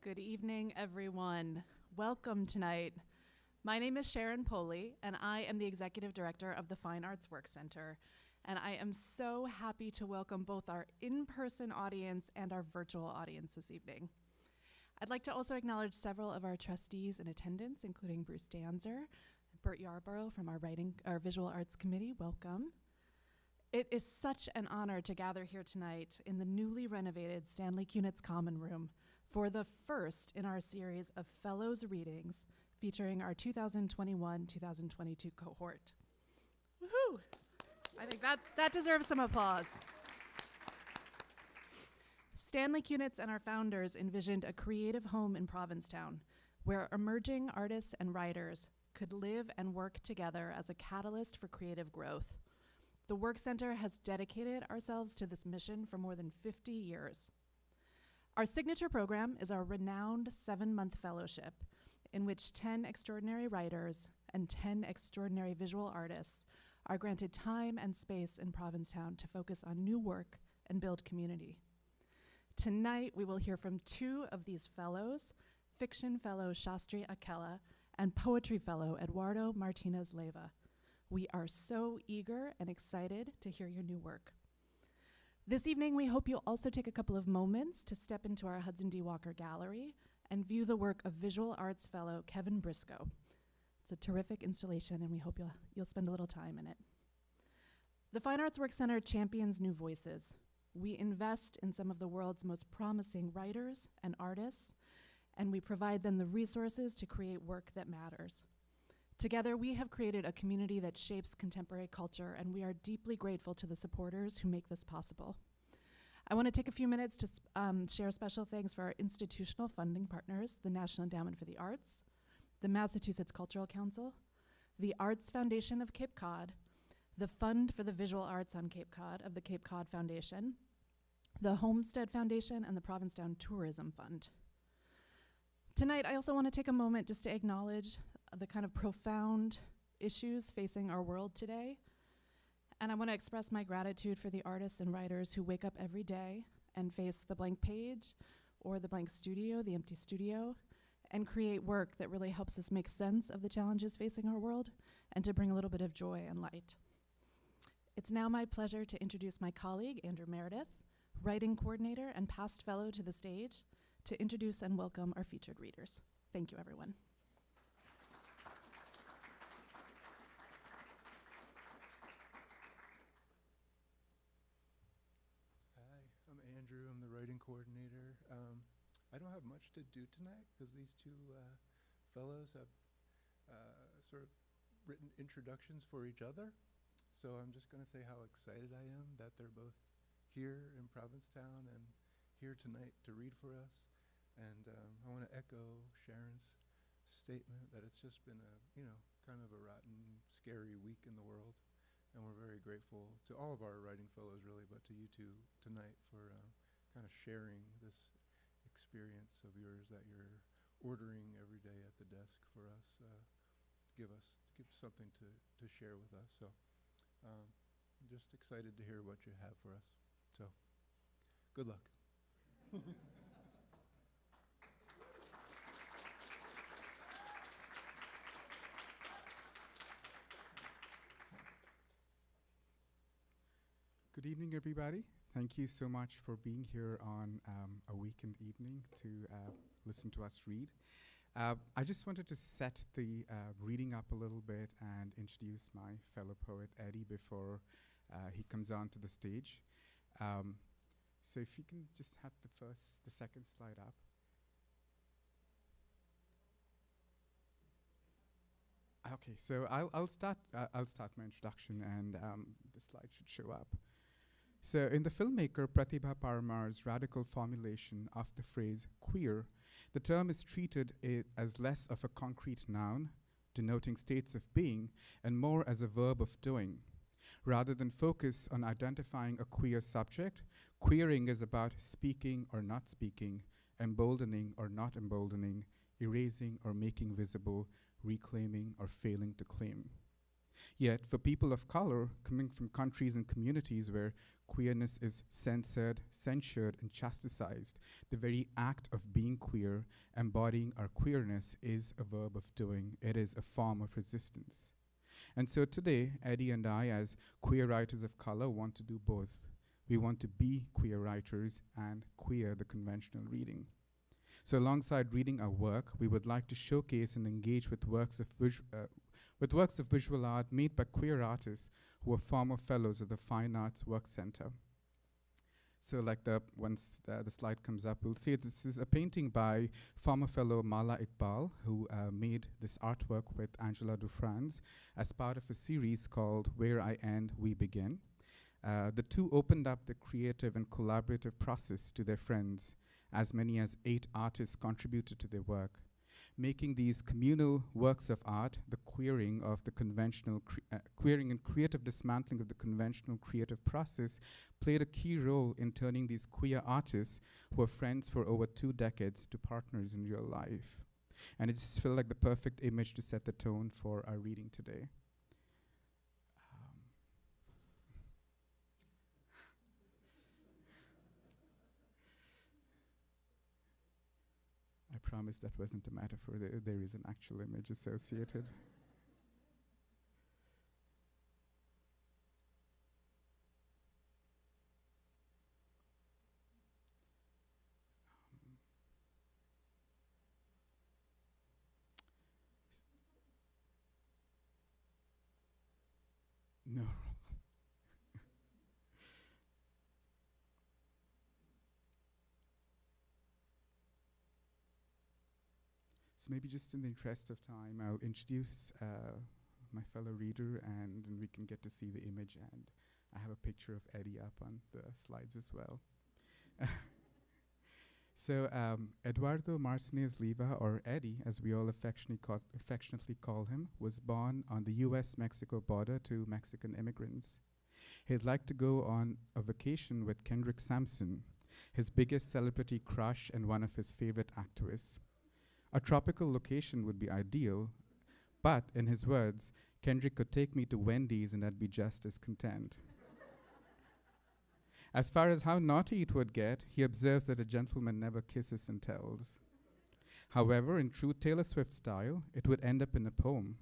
Good evening, everyone. Welcome tonight. My name is Sharon Poley, and I am the Executive Director of the Fine Arts Work Center. And I am so happy to welcome both our in-person audience and our virtual audience this evening. I'd like to also acknowledge several of our trustees in attendance, including Bruce Danzer, Bert Yarborough from our Visual Arts Committee. Welcome. It is such an honor to gather here tonight in the newly renovated Stanley Kunitz Common Room for the first in our series of Fellows Readings featuring our 2021-2022 cohort. Woohoo! I think that deserves some applause. Stanley Kunitz and our founders envisioned a creative home in Provincetown where emerging artists and writers could live and work together as a catalyst for creative growth. The Work Center has dedicated ourselves to this mission for more than 50 years. Our signature program is our renowned 7-month fellowship in which 10 extraordinary writers and 10 extraordinary visual artists are granted time and space in Provincetown to focus on new work and build community. Tonight, we will hear from 2 of these fellows, fiction fellow Shastri Akella and poetry fellow Eduardo Martinez-Leyva. We are so eager and excited to hear your new work. This evening, we hope you'll also take a couple of moments to step into our Hudson D. Walker Gallery and view the work of visual arts fellow Kevin Briscoe. It's a terrific installation, and we hope you'll spend a little time in it. The Fine Arts Work Center champions new voices. We invest in some of the world's most promising writers and artists, and we provide them the resources to create work that matters. Together, we have created a community that shapes contemporary culture, and we are deeply grateful to the supporters who make this possible. I want to take a few minutes to share special thanks for our institutional funding partners, the National Endowment for the Arts, the Massachusetts Cultural Council, the Arts Foundation of Cape Cod, the Fund for the Visual Arts on Cape Cod of the Cape Cod Foundation, the Homestead Foundation, and the Provincetown Tourism Fund. Tonight, I also want to take a moment just to acknowledge the kind of profound issues facing our world today. And I want to express my gratitude for the artists and writers who wake up every day and face the blank page or the blank studio, the empty studio, and create work that really helps us make sense of the challenges facing our world and to bring a little bit of joy and light. It's now my pleasure to introduce my colleague, Andrew Meredith, writing coordinator and past fellow, to the stage to introduce and welcome our featured readers. Thank you, everyone. I'm Andrew. I'm the writing coordinator. I don't have much to do tonight because these 2 fellows have sort of written introductions for each other. So I'm just going to say how excited I am that they're both here in Provincetown and here tonight to read for us. And I want to echo Sharon's statement that it's just been kind of a rotten, scary week in the world. And we're very grateful to all of our writing fellows, really, but to you 2 tonight for kind of sharing this experience of yours that you're ordering every day at the desk for us. Give something to share with us. So I'm just excited to hear what you have for us. So good luck. Good evening, everybody. Thank you so much for being here on a weekend evening to listen to us read. I just wanted to set the reading up a little bit and introduce my fellow poet, Eddie, before he comes on to the stage. So if you can just have the second slide up. Okay, so I'll start my introduction, and the slide should show up. So in the filmmaker Pratibha Paramar's radical formulation of the phrase queer, the term is treated as less of a concrete noun, denoting states of being, and more as a verb of doing. Rather than focus on identifying a queer subject, queering is about speaking or not speaking, emboldening or not emboldening, erasing or making visible, reclaiming or failing to claim. Yet, for people of color coming from countries and communities where queerness is censored, censured, and chastised, the very act of being queer, embodying our queerness, is a verb of doing. It is a form of resistance. And so today, Eddie and I, as queer writers of color, want to do both. We want to be queer writers and queer the conventional reading. So alongside reading our work, we would like to showcase and engage with works of visual art made by queer artists who are former fellows of the Fine Arts Work Center. So once the slide comes up, we'll see this is a painting by former fellow Mala Iqbal, who made this artwork with Angela Dufrance as part of a series called Where I End, We Begin. The two opened up the creative and collaborative process to their friends. As many as 8 artists contributed to their work. Making these communal works of art, the queering of the conventional, queering and creative dismantling of the conventional creative process played a key role in turning these queer artists, who were friends for over 2 decades, to partners in real life. And it just felt like the perfect image to set the tone for our reading today. I promise that wasn't a metaphor. There is an actual image associated. No. So maybe just in the interest of time, I'll introduce my fellow reader, and then we can get to see the image. And I have a picture of Eddie up on the slides as well. So Eduardo Martinez-Leyva, or Eddie, as we all affectionately call him, was born on the US-Mexico border to Mexican immigrants. He'd like to go on a vacation with Kendrick Sampson, his biggest celebrity crush and one of his favorite activists. A tropical location would be ideal, but in his words, Kendrick could take me to Wendy's and I'd be just as content. As far as how naughty it would get, he observes that a gentleman never kisses and tells. However, in true Taylor Swift style, it would end up in a poem,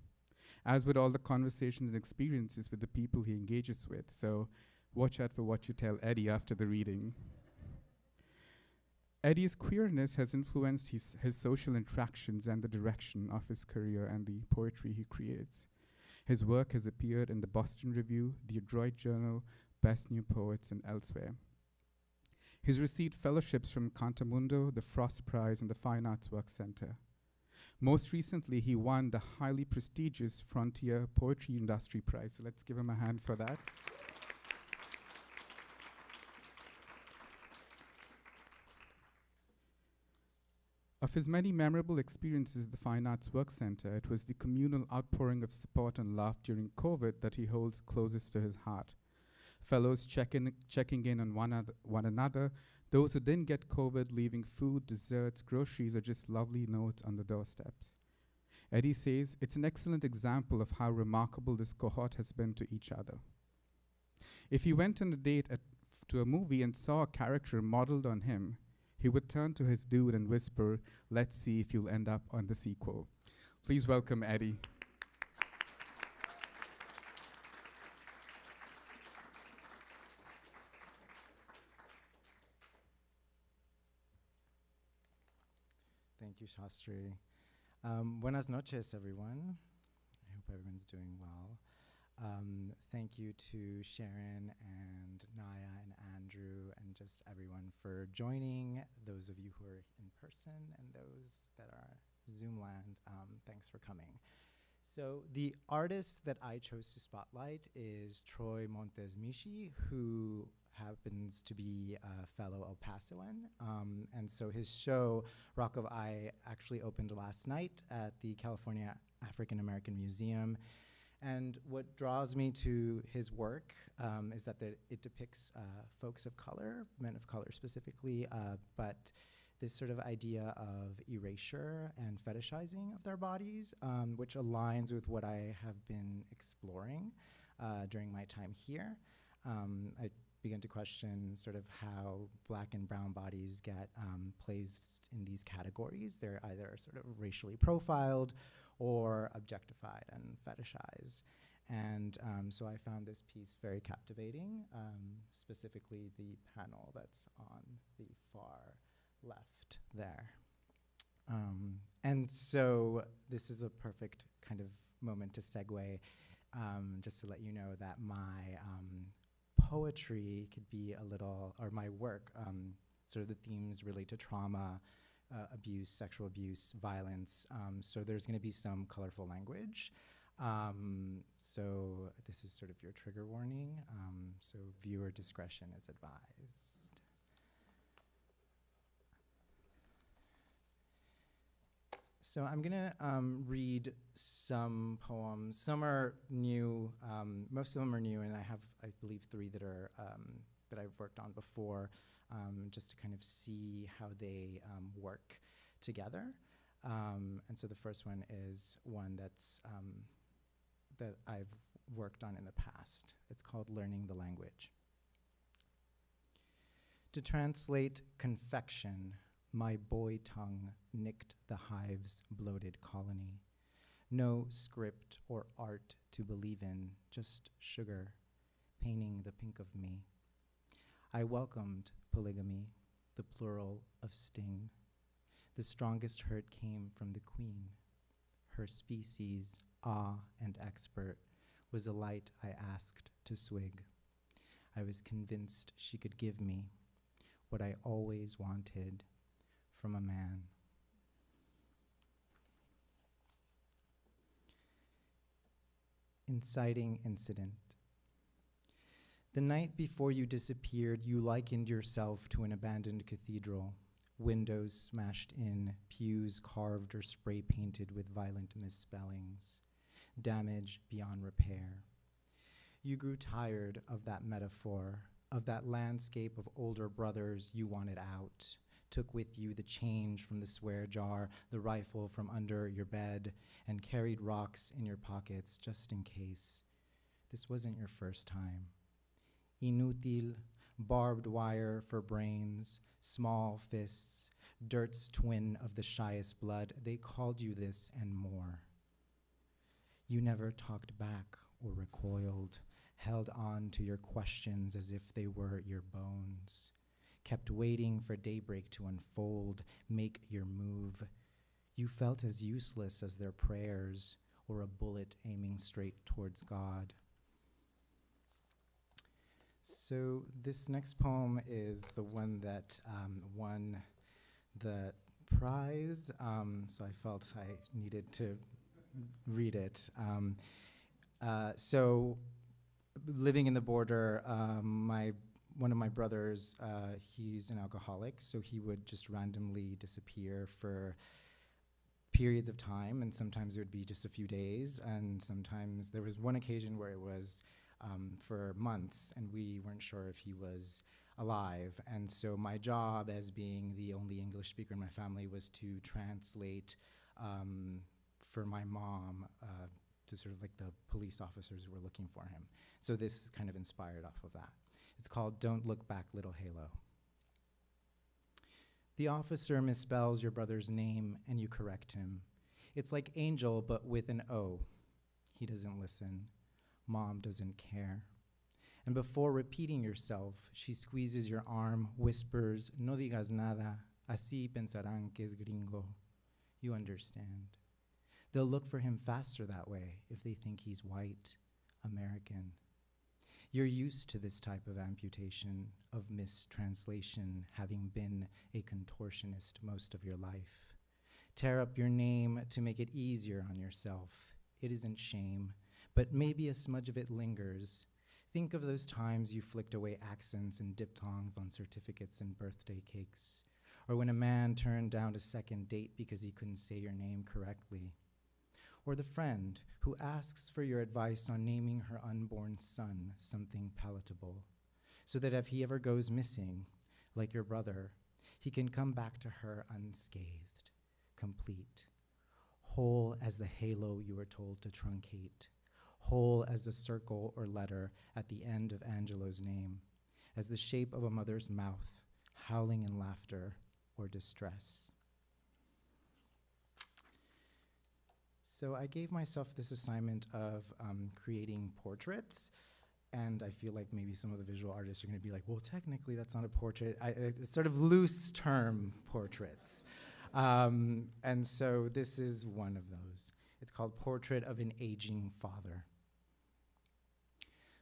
as would all the conversations and experiences with the people he engages with. So watch out for what you tell Eddie after the reading. Eddie's queerness has influenced his social interactions and the direction of his career and the poetry he creates. His work has appeared in the Boston Review, the Adroit Journal, Best New Poets, and elsewhere. He's received fellowships from CantoMundo, the Frost Prize, and the Fine Arts Work Center. Most recently, he won the highly prestigious Frontier Poetry Industry Prize. So let's give him a hand for that. Of his many memorable experiences at the Fine Arts Work Center, it was the communal outpouring of support and love during COVID that he holds closest to his heart. Fellows checking in on one another, those who didn't get COVID leaving food, desserts, groceries, or just lovely notes on the doorsteps. Eddie says it's an excellent example of how remarkable this cohort has been to each other. If he went on a date to a movie and saw a character modeled on him, he would turn to his dude and whisper, "Let's see if you'll end up on the sequel." Please welcome Eddie. Thank you, Shastri. Buenas noches, everyone. I hope everyone's doing well. Thank you to Sharon and Naya and Andrew and just everyone for joining, those of you who are in person and those that are Zoom land, thanks for coming. So the artist that I chose to spotlight is Troy Montes-Michi, who happens to be a fellow El Pasoan. And so his show, Rock of Eye, actually opened last night at the California African American Museum. And what draws me to his work is that it depicts folks of color, men of color specifically, but this sort of idea of erasure and fetishizing of their bodies, which aligns with what I have been exploring during my time here. I began to question sort of how Black and brown bodies get placed in these categories. They're either sort of racially profiled or objectified and fetishized. And so I found this piece very captivating, specifically the panel that's on the far left there. And so this is a perfect kind of moment to segue, just to let you know that my poetry could be a little, or my work, sort of the themes relate to trauma, abuse, sexual abuse, violence. So there's going to be some colorful language. So this is sort of your trigger warning. So viewer discretion is advised. So I'm gonna read some poems. Some are new, most of them are new, and I have, I believe, 3 that are that I've worked on before, just to kind of see how they work together. And so the first one is one that's that I've worked on in the past. It's called Learning the Language. To translate confection, my boy tongue nicked the hive's bloated colony. No script or art to believe in, just sugar, painting the pink of me. I welcomed polygamy, the plural of sting. The strongest hurt came from the queen. Her species, awe and expert, was a light I asked to swig. I was convinced she could give me what I always wanted from a man. Inciting incident. The night before you disappeared, you likened yourself to an abandoned cathedral, windows smashed in, pews carved or spray painted with violent misspellings, damage beyond repair. You grew tired of that metaphor, of that landscape of older brothers you wanted out, took with you the change from the swear jar, the rifle from under your bed, and carried rocks in your pockets just in case. This wasn't your first time. Inútil, barbed wire for brains, small fists, dirt's twin of the shyest blood, they called you this and more. You never talked back or recoiled, held on to your questions as if they were your bones, kept waiting for daybreak to unfold, make your move. You felt as useless as their prayers or a bullet aiming straight towards God. So this next poem is the one that won the prize, so I felt I needed to read it. So living in the border, one of my brothers, he's an alcoholic, so he would just randomly disappear for periods of time, and sometimes it would be just a few days, and sometimes there was one occasion where it was for months, and we weren't sure if he was alive. And so my job, as being the only English speaker in my family, was to translate for my mom to sort of like the police officers who were looking for him. So this is kind of inspired off of that. It's called Don't Look Back, Little Halo. The officer misspells your brother's name and you correct him. It's like Angel, but with an O. He doesn't listen. Mom doesn't care. And before repeating yourself, she squeezes your arm, whispers, no digas nada, así pensarán que es gringo. You understand. They'll look for him faster that way if they think he's white, American. You're used to this type of amputation, of mistranslation, having been a contortionist most of your life. Tear up your name to make it easier on yourself. It isn't shame, but maybe a smudge of it lingers. Think of those times you flicked away accents and diphthongs on certificates and birthday cakes, or when a man turned down a second date because he couldn't say your name correctly. Or the friend who asks for your advice on naming her unborn son something palatable, so that if he ever goes missing, like your brother, he can come back to her unscathed, complete, whole as the halo you were told to truncate, whole as the circle or letter at the end of Angelo's name, as the shape of a mother's mouth, howling in laughter or distress. So I gave myself this assignment of creating portraits, and I feel like maybe some of the visual artists are gonna be like, well, technically that's not a portrait. It's sort of loose term portraits. And so this is one of those. It's called Portrait of an Aging Father.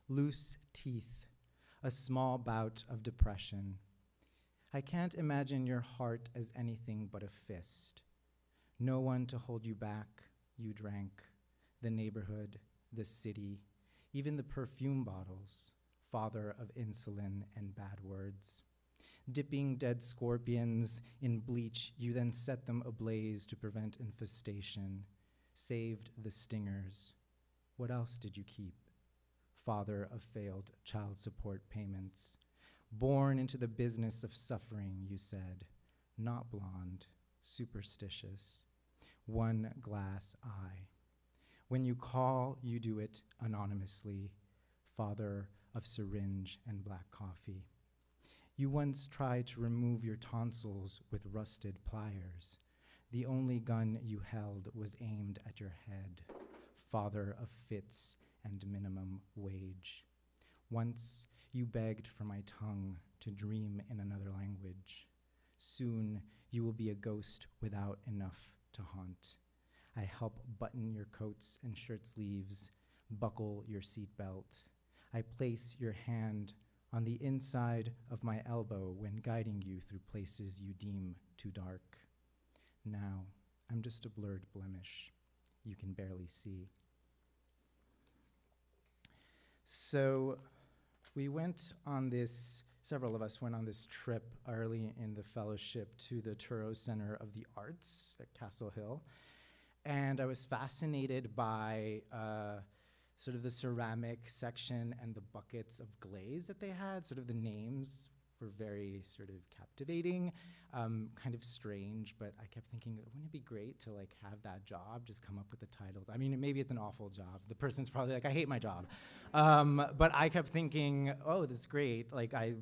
Loose teeth, a small bout of depression. I can't imagine your heart as anything but a fist. No one to hold you back. You drank, the neighborhood, the city, even the perfume bottles, father of insulin and bad words. Dipping dead scorpions in bleach, you then set them ablaze to prevent infestation, saved the stingers. What else did you keep? Father of failed child support payments. Born into the business of suffering, you said, not blonde, superstitious. One glass eye. When you call, you do it anonymously, father of syringe and black coffee. You once tried to remove your tonsils with rusted pliers. The only gun you held was aimed at your head, father of fits and minimum wage. Once you begged for my tongue to dream in another language. Soon you will be a ghost without enough to haunt. I help button your coats and shirt sleeves, buckle your seatbelt. I place your hand on the inside of my elbow when guiding you through places you deem too dark. Now, I'm just a blurred blemish you can barely see. So we went on this, several of us went on this trip early in the fellowship to the Touro Center of the Arts at Castle Hill. And I was fascinated by sort of the ceramic section and the buckets of glaze that they had. Sort of the names were very sort of captivating, kind of strange, but I kept thinking, wouldn't it be great to like have that job, just come up with the titles? I mean, maybe it's an awful job. The person's probably like, I hate my job. But I kept thinking, oh, this is great. Like, I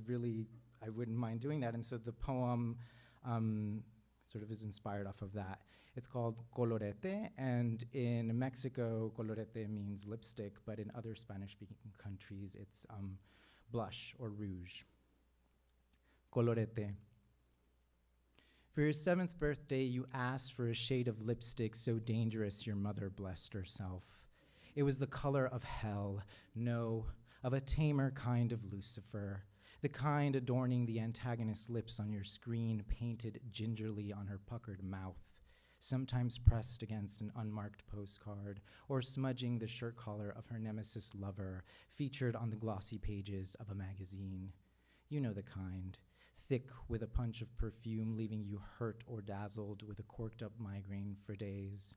wouldn't mind doing that. And so the poem sort of is inspired off of that. It's called Colorette, and in Mexico, colorette means lipstick, but in other Spanish-speaking countries, it's blush or rouge. Colorette. For your 7th birthday, you asked for a shade of lipstick so dangerous your mother blessed herself. It was the color of hell, no, of a tamer kind of Lucifer, the kind adorning the antagonist's lips on your screen, painted gingerly on her puckered mouth, sometimes pressed against an unmarked postcard, or smudging the shirt collar of her nemesis lover, featured on the glossy pages of a magazine. You know the kind. Thick with a punch of perfume, leaving you hurt or dazzled with a corked-up migraine for days.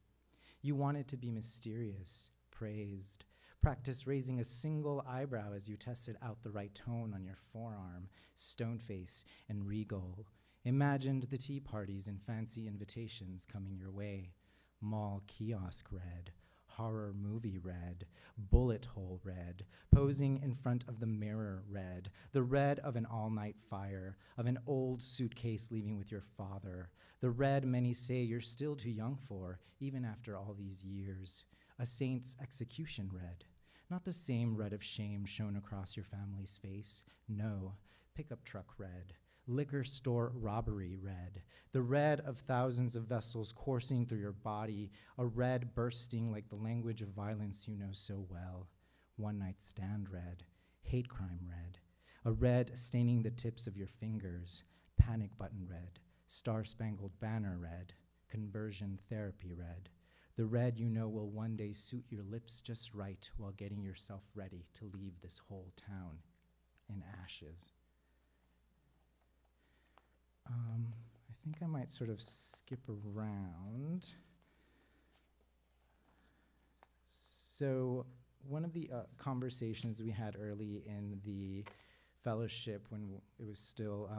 You wanted to be mysterious, praised. Practice raising a single eyebrow as you tested out the right tone on your forearm, stone-face and regal. Imagined the tea parties and fancy invitations coming your way. Mall kiosk red, horror movie red, bullet hole red, posing in front of the mirror red, the red of an all-night fire, of an old suitcase leaving with your father, the red many say you're still too young for, even after all these years, a saint's execution red, not the same red of shame shown across your family's face, no, pickup truck red, liquor store robbery red, the red of thousands of vessels coursing through your body, a red bursting like the language of violence you know so well, one-night stand red, hate crime red, a red staining the tips of your fingers, panic button red, star-spangled banner red, conversion therapy red, the red you know will one day suit your lips just right while getting yourself ready to leave this whole town in ashes. I think I might sort of skip around. So one of the conversations we had early in the fellowship when it was still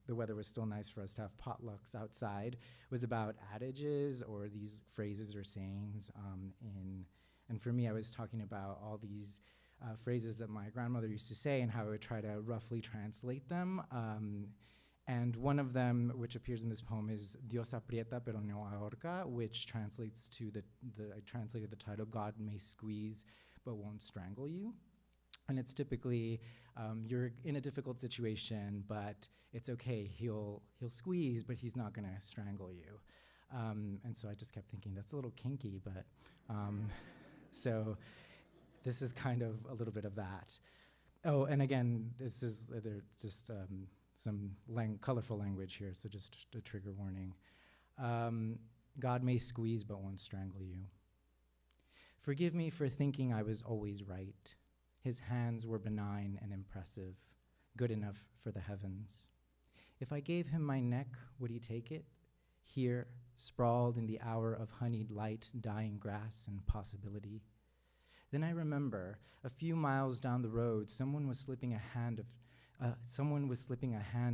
the weather was still nice for us to have potlucks outside, was about adages or these phrases or sayings. And for me, I was talking about all these phrases that my grandmother used to say and how I would try to roughly translate them. And one of them, which appears in this poem, is Diosaprieta pero no ahorca, which translates to I translated the title, God may squeeze but won't strangle you. And it's typically, you're in a difficult situation, but it's okay, he'll squeeze, but he's not gonna strangle you. And so I just kept thinking, that's a little kinky, but, so this is kind of a little bit of that. Oh, and again, this is, there's just some colorful language here, so just a trigger warning. God may squeeze, but won't strangle you. Forgive me for thinking I was always right. His hands were benign and impressive, good enough for the heavens. If I gave him my neck, would he take it? Here, sprawled in the hour of honeyed light, dying grass and possibility. Then I remember, a few miles down the road, someone was slipping a hand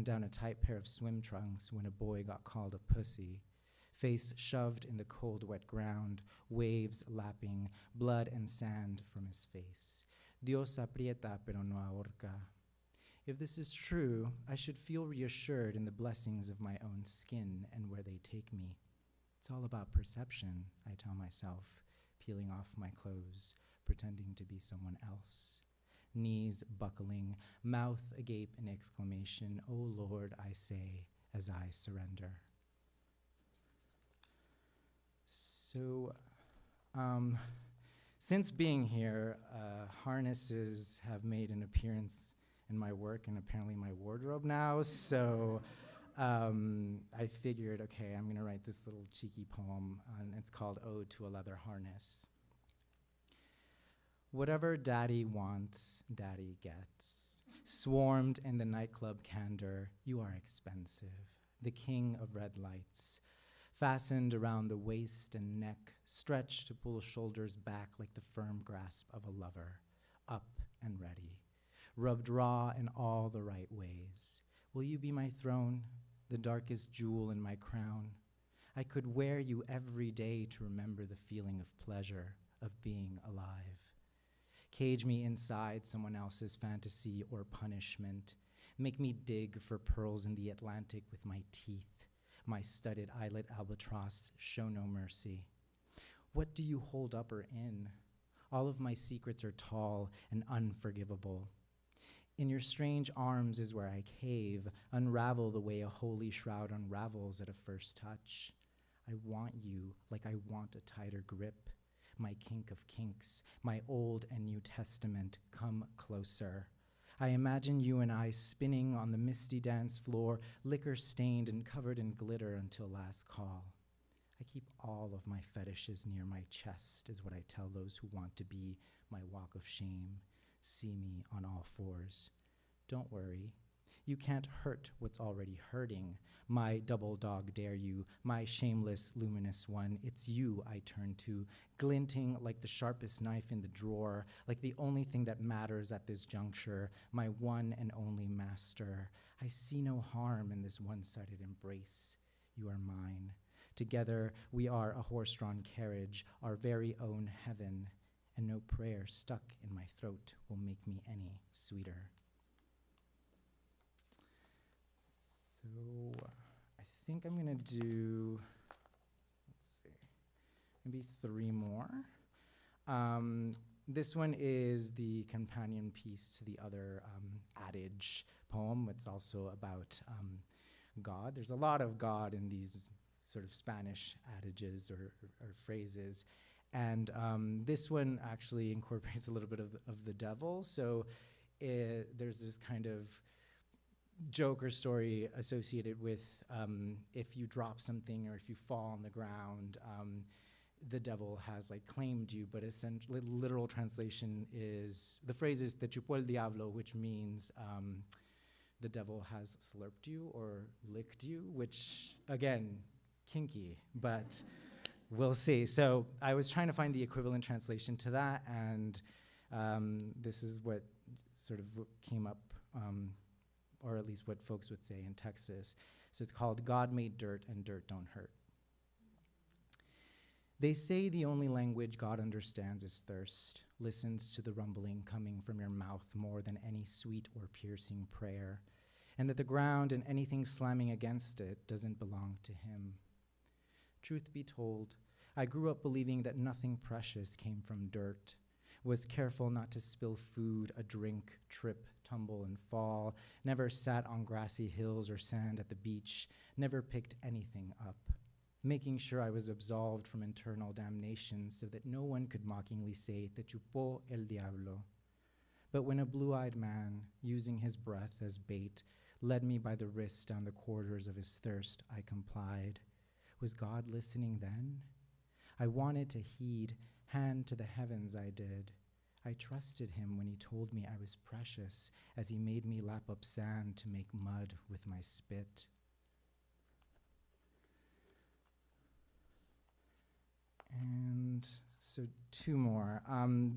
down a tight pair of swim trunks when a boy got called a pussy. Face shoved in the cold, wet ground, waves lapping, blood and sand from his face. Diosaprieta pero no ahorca. If this is true, I should feel reassured in the blessings of my own skin and where they take me. It's all about perception, I tell myself, peeling off my clothes, pretending to be someone else. Knees buckling, mouth agape in exclamation, "Oh Lord," I say as I surrender. So, since being here, harnesses have made an appearance in my work and apparently my wardrobe now, so I figured, okay, I'm gonna write this little cheeky poem, and it's called Ode to a Leather Harness. Whatever daddy wants, daddy gets. Swarmed in the nightclub candor, you are expensive, the king of red lights. Fastened around the waist and neck, stretched to pull shoulders back like the firm grasp of a lover, up and ready, rubbed raw in all the right ways. Will you be my throne, the darkest jewel in my crown? I could wear you every day to remember the feeling of pleasure, of being alive. Cage me inside someone else's fantasy or punishment. Make me dig for pearls in the Atlantic with my teeth. My studded eyelet albatross, show no mercy. What do you hold up or in? All of my secrets are tall and unforgivable. In your strange arms is where I cave, unravel the way a holy shroud unravels at a first touch. I want you like I want a tighter grip. My kink of kinks, my Old and New Testament, come closer. I imagine you and I spinning on the misty dance floor, liquor stained and covered in glitter until last call. I keep all of my fetishes near my chest, is what I tell those who want to be my walk of shame. See me on all fours. Don't worry. You can't hurt what's already hurting. My double dog dare you, my shameless, luminous one. It's you I turn to, glinting like the sharpest knife in the drawer, like the only thing that matters at this juncture, my one and only master. I see no harm in this one-sided embrace. You are mine. Together, we are a horse-drawn carriage, our very own heaven, and no prayer stuck in my throat will make me any sweeter. So I think I'm gonna do, let's see, maybe 3 more. This one is the companion piece to the other adage poem. It's also about God. There's a lot of God in these sort of Spanish adages or phrases. And this one actually incorporates a little bit of the devil. So there's this kind of joke or story associated with if you drop something or if you fall on the ground, the devil has like claimed you, but essentially literal translation is, the phrase is te chupó el diablo, which means the devil has slurped you or licked you, which again, kinky, but we'll see. So I was trying to find the equivalent translation to that, and this is what sort of came up or at least what folks would say in Texas. So it's called God Made Dirt and Dirt Don't Hurt. They say the only language God understands is thirst, listens to the rumbling coming from your mouth more than any sweet or piercing prayer, and that the ground and anything slamming against it doesn't belong to him. Truth be told, I grew up believing that nothing precious came from dirt, was careful not to spill food, a drink, trip, tumble, and fall, never sat on grassy hills or sand at the beach, never picked anything up, making sure I was absolved from internal damnation so that no one could mockingly say, "Te chupó el diablo." But when a blue-eyed man, using his breath as bait, led me by the wrist down the corridors of his thirst, I complied. Was God listening then? I wanted to heed, hand to the heavens I did. I trusted him when he told me I was precious, as he made me lap up sand to make mud with my spit. And so 2 more.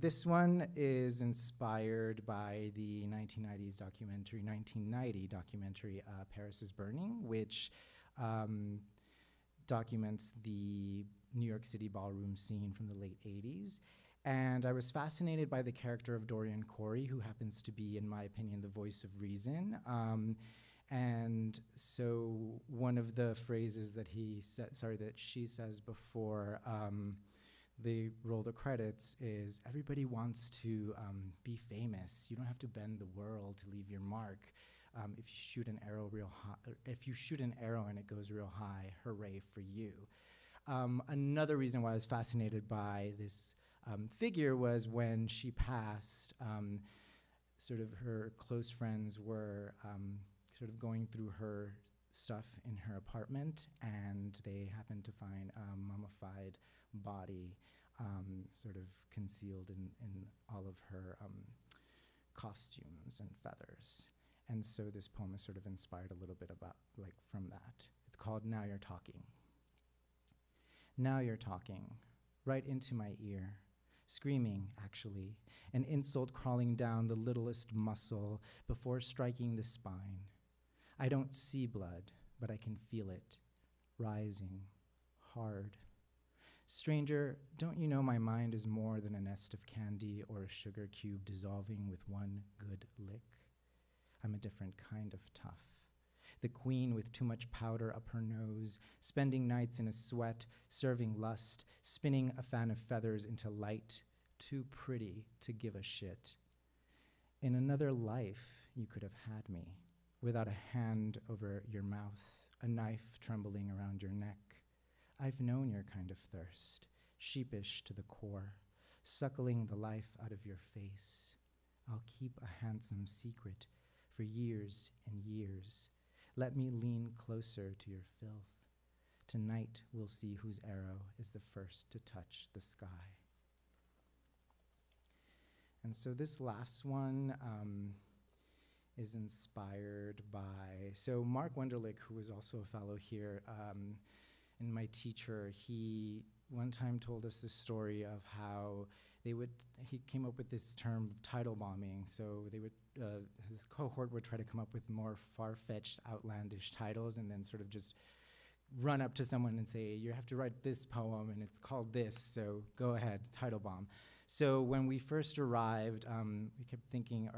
This one is inspired by the 1990 documentary, Paris is Burning, which documents the New York City ballroom scene from the late 80s. And I was fascinated by the character of Dorian Corey, who happens to be, in my opinion, the voice of reason. And so one of the phrases that that she says before they roll the credits is, everybody wants to be famous. You don't have to bend the world to leave your mark. If you shoot an arrow and it goes real high, hooray for you. Another reason why I was fascinated by this figure was when she passed, sort of her close friends were sort of going through her stuff in her apartment, and they happened to find a mummified body sort of concealed in all of her costumes and feathers. And so this poem is sort of inspired a little bit about, like, from that. It's called Now You're Talking. Now you're talking, right into my ear, screaming, actually, an insult crawling down the littlest muscle before striking the spine. I don't see blood, but I can feel it, rising, hard. Stranger, don't you know my mind is more than a nest of candy or a sugar cube dissolving with one good lick? I'm a different kind of tough. The queen with too much powder up her nose, spending nights in a sweat, serving lust, spinning a fan of feathers into light, too pretty to give a shit. In another life, you could have had me, without a hand over your mouth, a knife trembling around your neck. I've known your kind of thirst, sheepish to the core, suckling the life out of your face. I'll keep a handsome secret for years and years. Let me lean closer to your filth. Tonight we'll see whose arrow is the first to touch the sky. And so this last one is inspired by, so Mark Wunderlich, who was also a fellow here, and my teacher, he one time told us this story of how he came up with this term, title bombing. So his cohort would try to come up with more far-fetched, outlandish titles and then sort of just run up to someone and say, you have to write this poem and it's called this, so go ahead, title bomb. So when we first arrived, I kept thinking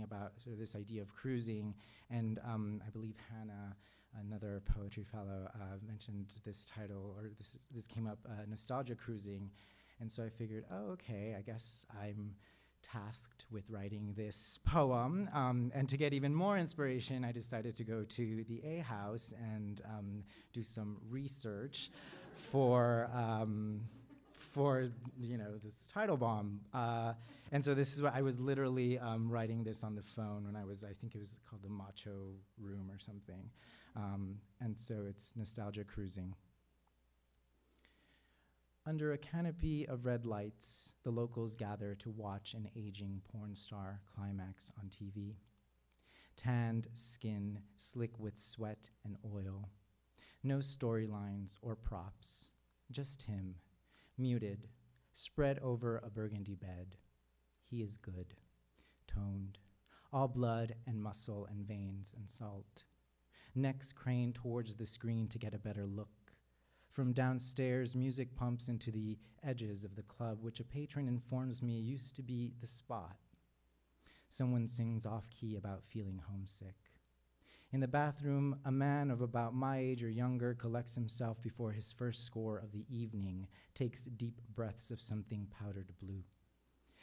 about sort of this idea of cruising, and I believe Hannah, another poetry fellow, mentioned this title, or this came up, nostalgia cruising. And so I figured, oh, okay, I guess I'm tasked with writing this poem. And to get even more inspiration, I decided to go to the A House and do some research for this title bomb. And so this is what I was literally writing this on the phone when I think it was called the Macho Room or something. And so it's nostalgia cruising. Under a canopy of red lights, the locals gather to watch an aging porn star climax on TV. Tanned skin, slick with sweat and oil. No storylines or props, just him, muted, spread over a burgundy bed. He is good, toned, all blood and muscle and veins and salt. Necks craned towards the screen to get a better look. From downstairs, music pumps into the edges of the club, which a patron informs me used to be the spot. Someone sings off-key about feeling homesick. In the bathroom, a man of about my age or younger collects himself before his first score of the evening, takes deep breaths of something powdered blue.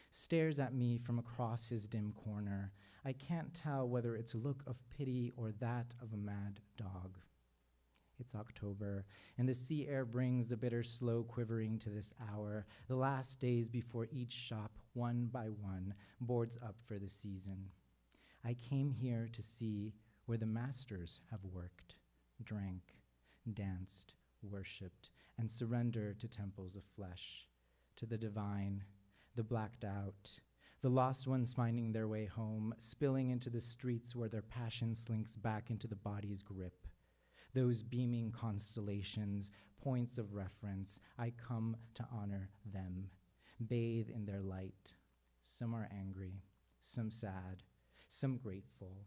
Stares at me from across his dim corner. I can't tell whether it's a look of pity or that of a mad dog. It's October, and the sea air brings the bitter slow quivering to this hour, the last days before each shop, one by one, boards up for the season. I came here to see where the masters have worked, drank, danced, worshipped, and surrendered to temples of flesh, to the divine, the blacked out, the lost ones finding their way home, spilling into the streets where their passion slinks back into the body's grip. Those beaming constellations, points of reference, I come to honor them, bathe in their light. Some are angry, some sad, some grateful.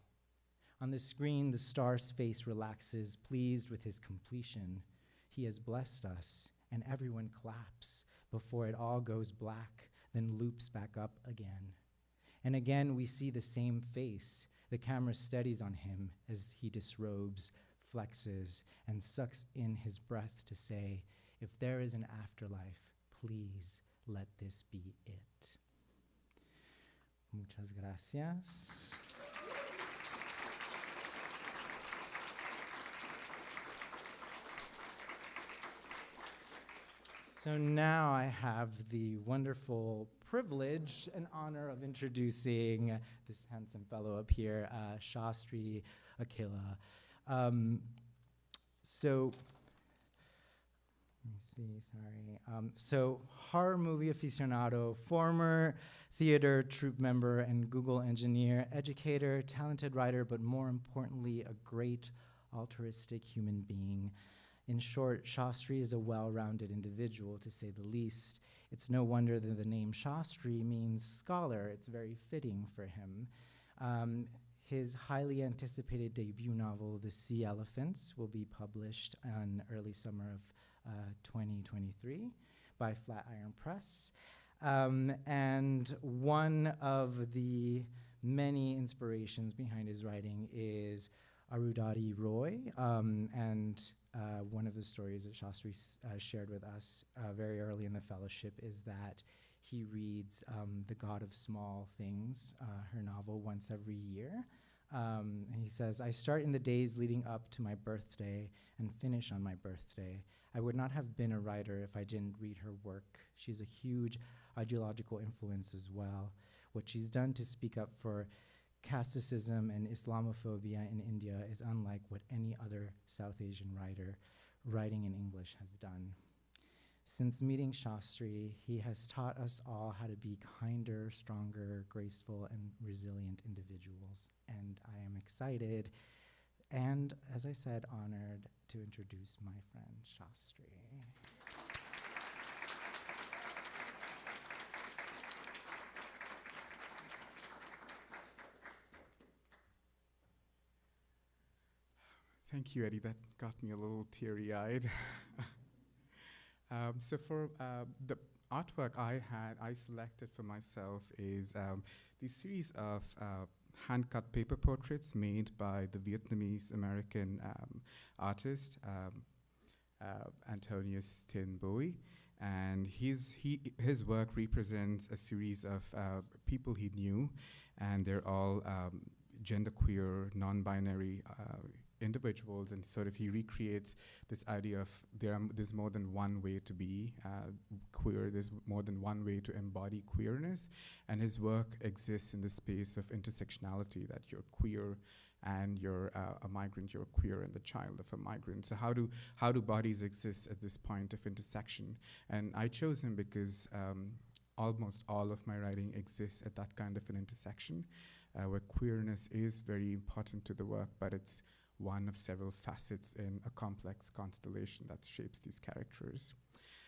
On the screen, the star's face relaxes, pleased with his completion. He has blessed us, and everyone claps before it all goes black, then loops back up again. And again, we see the same face. The camera steadies on him as he disrobes, flexes, and sucks in his breath to say, if there is an afterlife, please let this be it. Muchas gracias. So now I have the wonderful privilege and honor of introducing this handsome fellow up here, Shastri Akella. So, let me see, sorry. So horror movie aficionado, former theater troupe member and Google engineer, educator, talented writer, but more importantly, a great altruistic human being. In short, Shastri is a well-rounded individual, to say the least. It's no wonder that the name Shastri means scholar. It's very fitting for him. His highly anticipated debut novel, The Sea Elephants, will be published in early summer of 2023 by Flatiron Press. And one of the many inspirations behind his writing is Arundhati Roy, and one of the stories that Shastri shared with us very early in the fellowship is that he reads The God of Small Things, her novel, once every year. And he says, I start in the days leading up to my birthday and finish on my birthday. I would not have been a writer if I didn't read her work. She's a huge ideological influence as well. What she's done to speak up for casteism and Islamophobia in India is unlike what any other South Asian writer writing in English has done. Since meeting Shastri, he has taught us all how to be kinder, stronger, graceful, and resilient individuals. And I am excited and, as I said, honored to introduce my friend Shastri. Thank you, Eddie. That got me a little teary-eyed. So for the artwork I selected for myself is the series of hand-cut paper portraits made by the Vietnamese-American artist Antonius Tin Bowie. And his work represents a series of people he knew, and they're all genderqueer, non-binary individuals, and sort of he recreates this idea of there's more than one way to be queer, there's more than one way to embody queerness, and his work exists in the space of intersectionality, that you're queer and you're a migrant, you're queer and the child of a migrant. So how do bodies exist at this point of intersection? And I chose him because almost all of my writing exists at that kind of an intersection, where queerness is very important to the work, but it's one of several facets in a complex constellation that shapes these characters.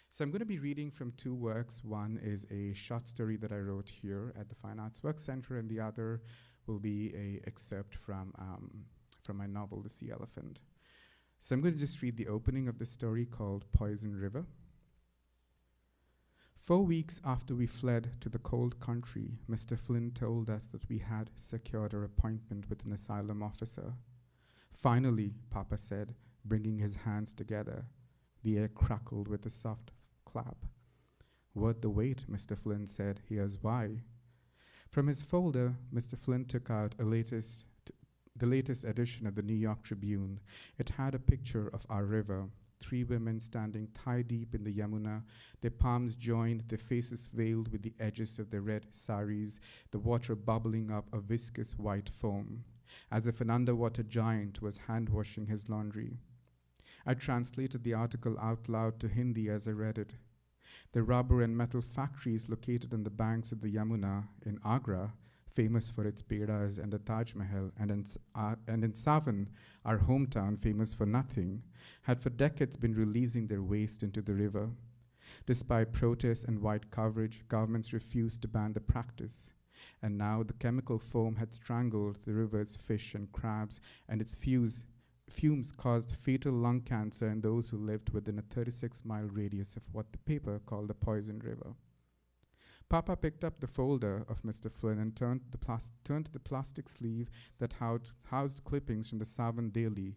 So I'm going to be reading from two works. One is a short story that I wrote here at the Fine Arts Work Center, and the other will be a excerpt from my novel, The Sea Elephant. So I'm going to just read the opening of the story called Poison River. 4 weeks after we fled to the cold country, Mr. Flynn told us that we had secured our appointment with an asylum officer. Finally, Papa said, bringing his hands together. The air crackled with a soft clap. Worth the wait, Mr. Flynn said. Here's why. From his folder, Mr. Flynn took out the latest edition of the New York Tribune. It had a picture of our river, 3 women standing thigh-deep in the Yamuna, their palms joined, their faces veiled with the edges of their red saris, the water bubbling up a viscous white foam, as if an underwater giant was hand-washing his laundry. I translated the article out loud to Hindi as I read it. The rubber and metal factories located on the banks of the Yamuna in Agra, famous for its pedas and the Taj Mahal, and in Savan, our hometown famous for nothing, had for decades been releasing their waste into the river. Despite protests and wide coverage, governments refused to ban the practice. And now the chemical foam had strangled the river's fish and crabs, and its fumes caused fatal lung cancer in those who lived within a 36-mile radius of what the paper called the Poison River. Papa picked up the folder of Mr. Flynn and turned to the plastic sleeve that housed clippings from the Savan Daily.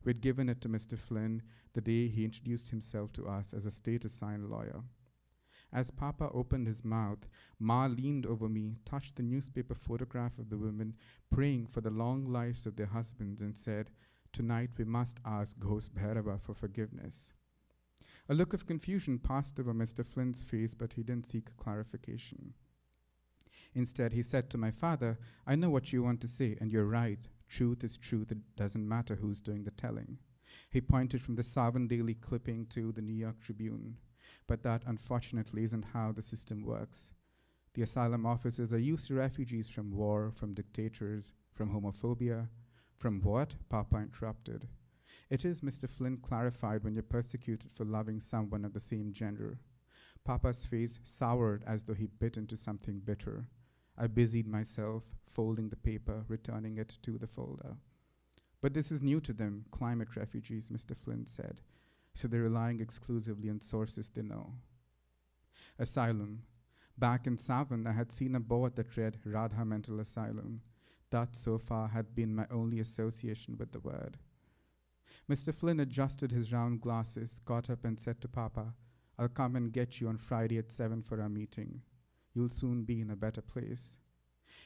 We'd given it to Mr. Flynn the day he introduced himself to us as a state-assigned lawyer. As Papa opened his mouth, Ma leaned over me, touched the newspaper photograph of the women, praying for the long lives of their husbands, and said, "Tonight we must ask Ghost Bhairava for forgiveness." A look of confusion passed over Mr. Flynn's face, but he didn't seek clarification. Instead, he said to my father, "I know what you want to say, and you're right. Truth is truth. It doesn't matter who's doing the telling." He pointed from the Savan Daily clipping to the New York Tribune. But that, unfortunately, isn't how the system works. The asylum officers are used to refugees from war, from dictators, from homophobia. From what? Papa interrupted. It is, Mr. Flynn clarified, when you're persecuted for loving someone of the same gender. Papa's face soured as though he bit into something bitter. I busied myself, folding the paper, returning it to the folder. But this is new to them, climate refugees, Mr. Flynn said. So they're relying exclusively on sources they know. Asylum. Back in Savan, I had seen a board that read Radha Mental Asylum. That, so far, had been my only association with the word. Mr. Flynn adjusted his round glasses, got up and said to Papa, "I'll come and get you on Friday at 7 for our meeting. You'll soon be in a better place."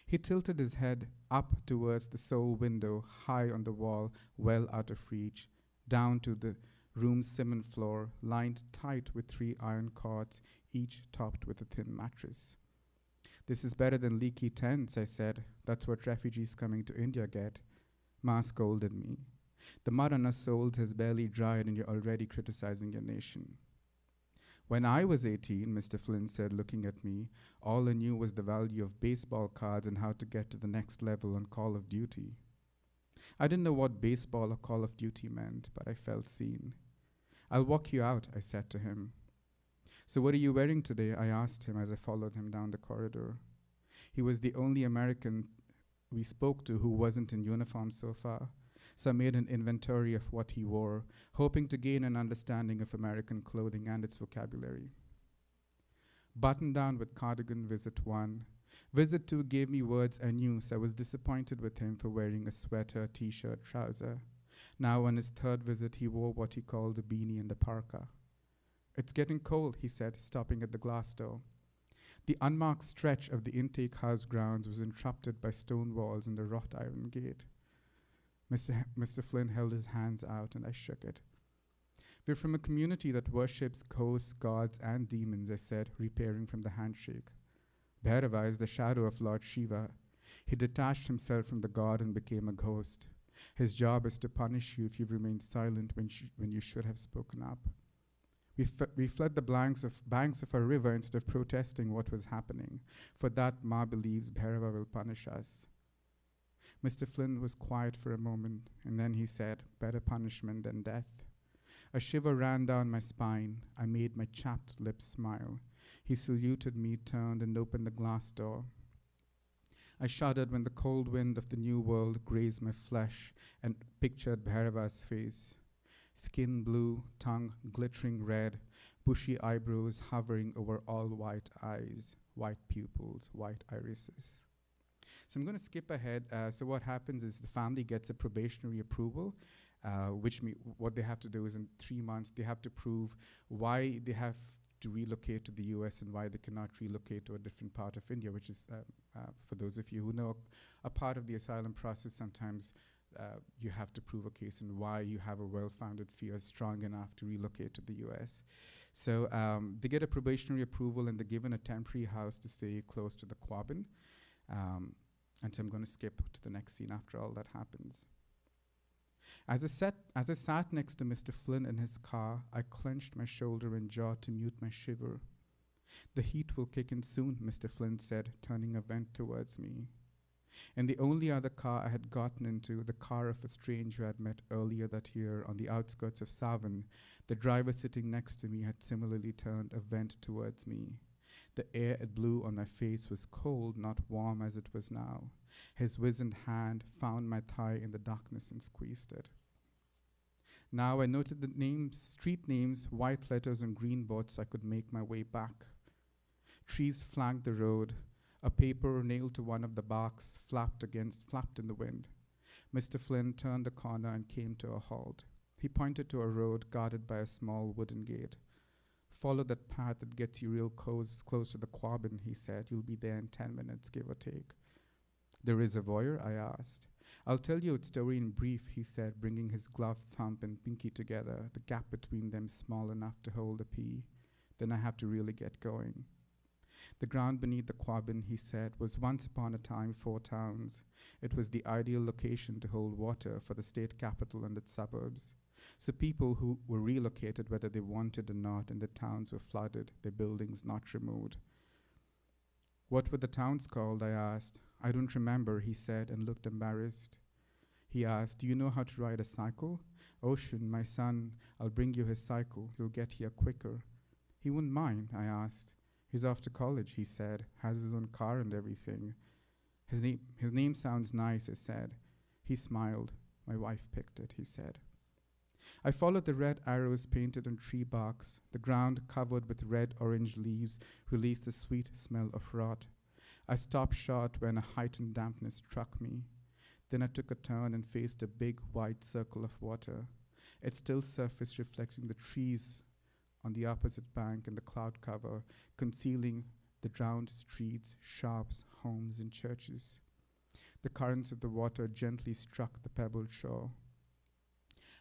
He tilted his head up towards the sole window, high on the wall, well out of reach, down to the room's cement floor, lined tight with 3 iron cords, each topped with a thin mattress. "This is better than leaky tents," I said. "That's what refugees coming to India get." Ma scolded me. "The mud on our souls has barely dried and you're already criticizing your nation." "When I was 18, Mr. Flynn said, looking at me, all I knew was the value of baseball cards and how to get to the next level on Call of Duty. I didn't know what baseball or Call of Duty meant, but I felt seen. "I'll walk you out," I said to him. "So what are you wearing today?" I asked him as I followed him down the corridor. He was the only American we spoke to who wasn't in uniform so far, so I made an inventory of what he wore, hoping to gain an understanding of American clothing and its vocabulary. "Button down with cardigan, visit 1. Visit 2 gave me words I knew, so I was disappointed with him for wearing a sweater, t-shirt, trouser. Now on his 3rd visit, he wore what he called a beanie and a parka. "It's getting cold," he said, stopping at the glass door. The unmarked stretch of the intake house grounds was interrupted by stone walls and a wrought iron gate. Mr. Flynn held his hands out, and I shook it. "We're from a community that worships ghosts, gods, and demons," I said, repairing from the handshake. "Bhairava is the shadow of Lord Shiva. He detached himself from the god and became a ghost. His job is to punish you if you've remained silent when you should have spoken up. We fled the banks of our river instead of protesting what was happening. For that, Ma believes Bhairava will punish us." Mr. Flynn was quiet for a moment, and then he said, "Better punishment than death." A shiver ran down my spine. I made my chapped lips smile. He saluted me, turned, and opened the glass door. I shuddered when the cold wind of the new world grazed my flesh and pictured Bhairava's face. Skin blue, tongue glittering red, bushy eyebrows hovering over all white eyes, white pupils, white irises. So I'm going to skip ahead. So what happens is the family gets a probationary approval, what they have to do is in 3 months they have to prove why they have to relocate to the US and why they cannot relocate to a different part of India, which is, for those of you who know, a part of the asylum process. Sometimes you have to prove a case and why you have a well-founded fear strong enough to relocate to the US. So they get a probationary approval and they're given a temporary house to stay close to the Quabbin. And so I'm going to skip to the next scene after all that happens. As I sat next to Mr. Flynn in his car, I clenched my shoulder and jaw to mute my shiver. "The heat will kick in soon," Mr. Flynn said, turning a vent towards me. In the only other car I had gotten into, the car of a stranger I had met earlier that year on the outskirts of Savin, the driver sitting next to me had similarly turned a vent towards me. The air it blew on my face was cold, not warm as it was now. His wizened hand found my thigh in the darkness and squeezed it. Now I noted the street names, white letters on green boards so I could make my way back. Trees flanked the road. A paper nailed to one of the barks flapped in the wind. Mr. Flynn turned the corner and came to a halt. He pointed to a road guarded by a small wooden gate. "Follow that path that gets you real close to the Quabbin," he said. "You'll be there in 10 minutes, give or take." "The reservoir?" I asked. "I'll tell you its story in brief," he said, bringing his gloved thumb and pinky together, the gap between them small enough to hold a pea. "Then I have to really get going." "The ground beneath the Quabbin," he said, "was once upon a time 4 towns. It was the ideal location to hold water for the state capital and its suburbs. So people who were relocated whether they wanted or not, and the towns were flooded, their buildings not removed." "What were the towns called?" I asked. "I don't remember," he said, and looked embarrassed. He asked, "Do you know how to ride a cycle?" "Ocean, my son, I'll bring you his cycle. You'll get here quicker." "He wouldn't mind," I asked. "He's off to college," he said, "has his own car and everything." His name sounds nice," I said. He smiled. "My wife picked it," he said. I followed the red arrows painted on tree barks. The ground covered with red-orange leaves released a sweet smell of rot. I stopped short when a heightened dampness struck me. Then I took a turn and faced a big white circle of water, its still surface reflecting the trees on the opposite bank and the cloud cover, concealing the drowned streets, shops, homes, and churches. The currents of the water gently struck the pebbled shore.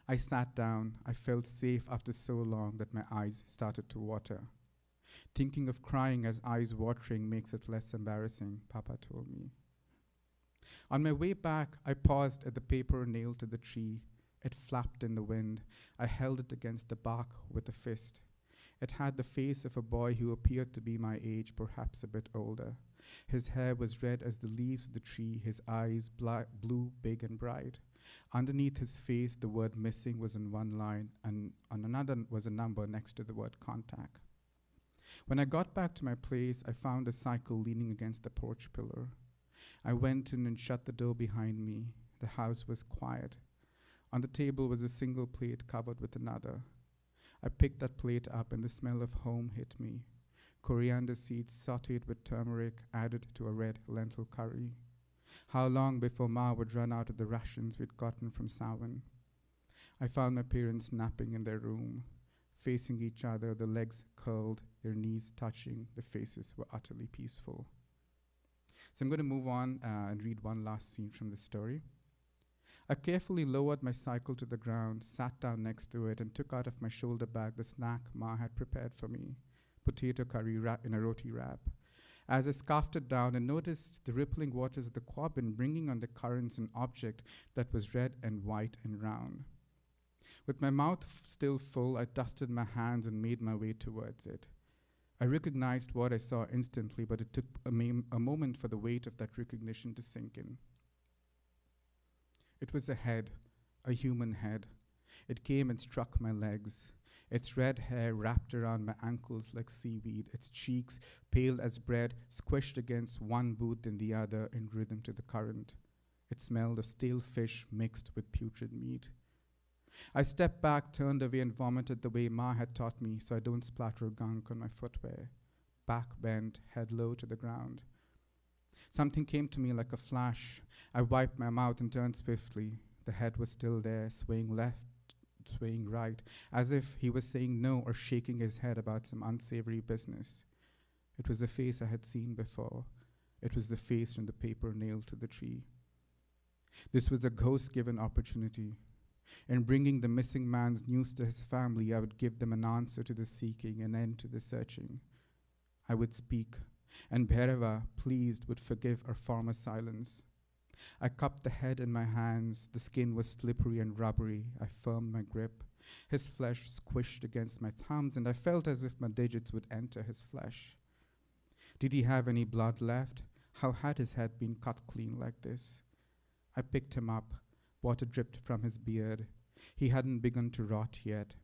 I sat down. I felt safe after so long that my eyes started to water. "Thinking of crying as eyes watering makes it less embarrassing," Papa told me. On my way back, I paused at the paper nailed to the tree. It flapped in the wind. I held it against the bark with a fist. It had the face of a boy who appeared to be my age, perhaps a bit older. His hair was red as the leaves of the tree, his eyes blue, big and bright. Underneath his face, the word "missing" was in one line, and on another was a number next to the word "contact." When I got back to my place, I found a cycle leaning against the porch pillar. I went in and shut the door behind me. The house was quiet. On the table was a single plate covered with another. I picked that plate up and the smell of home hit me. Coriander seeds sautéed with turmeric added to a red lentil curry. How long before Ma would run out of the rations we'd gotten from Savin? I found my parents napping in their room. Facing each other, the legs curled, their knees touching, the faces were utterly peaceful. So I'm going to move on and read one last scene from the story. I carefully lowered my cycle to the ground, sat down next to it, and took out of my shoulder bag the snack Ma had prepared for me, potato curry in a roti wrap. As I scarfed it down, I noticed the rippling waters of the Quabbin bringing on the currents an object that was red and white and round. With my mouth still full, I dusted my hands and made my way towards it. I recognized what I saw instantly, but it took a moment for the weight of that recognition to sink in. It was a head, a human head. It came and struck my legs. its red hair wrapped around my ankles like seaweed, its cheeks pale as bread, squished against one booth and the other in rhythm to the current. It smelled of stale fish mixed with putrid meat. I stepped back, turned away, and vomited the way Ma had taught me so I don't splatter gunk on my footwear. Back bent, head low to the ground. Something came to me like a flash. I wiped my mouth and turned swiftly. The head was still there, swaying left, swaying right, as if he was saying no or shaking his head about some unsavory business. It was a face I had seen before. It was the face from the paper nailed to the tree. This was a ghost-given opportunity. In bringing the missing man's news to his family, I would give them an answer to the seeking, an end to the searching. I would speak, and Bhairava, pleased, would forgive our former silence. I cupped the head in my hands. The skin was slippery and rubbery. I firmed my grip. His flesh squished against my thumbs, and I felt as if my digits would enter his flesh. Did he have any blood left? How had his head been cut clean like this? I picked him up. Water dripped from his beard. He hadn't begun to rot yet.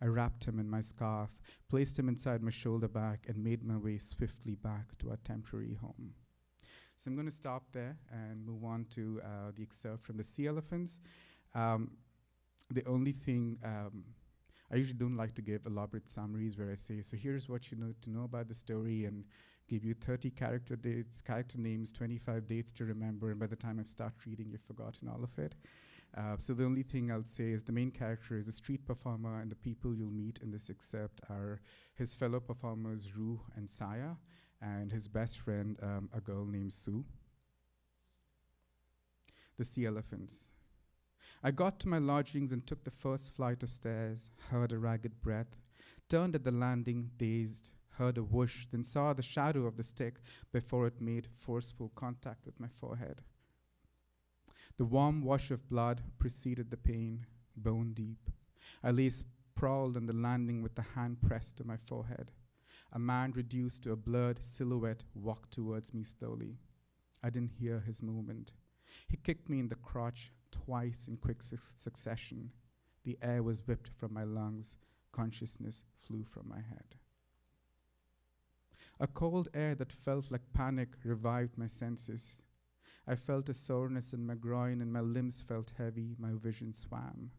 I wrapped him in my scarf, placed him inside my shoulder bag, and made my way swiftly back to our temporary home. So I'm going to stop there and move on to the excerpt from the Sea Elephants. The only thing, I usually don't like to give elaborate summaries where I say, so here's what you need to know about the story, and give you 30 character names, 25 dates to remember, and by the time I start reading, you've forgotten all of it. So the only thing I'll say is the main character is a street performer, and the people you'll meet in this excerpt are his fellow performers, Roo and Saya, and his best friend, a girl named Sue. The Sea Elephants. I got to my lodgings and took the first flight of stairs, heard a ragged breath, turned at the landing, dazed, heard a whoosh, then saw the shadow of the stick before it made forceful contact with my forehead. The warm wash of blood preceded the pain, bone deep. I lay sprawled on the landing with the hand pressed to my forehead. A man reduced to a blurred silhouette walked towards me slowly. I didn't hear his movement. He kicked me in the crotch twice in quick succession. The air was whipped from my lungs. Consciousness flew from my head. A cold air that felt like panic revived my senses. I felt a soreness in my groin and my limbs felt heavy, my vision swam.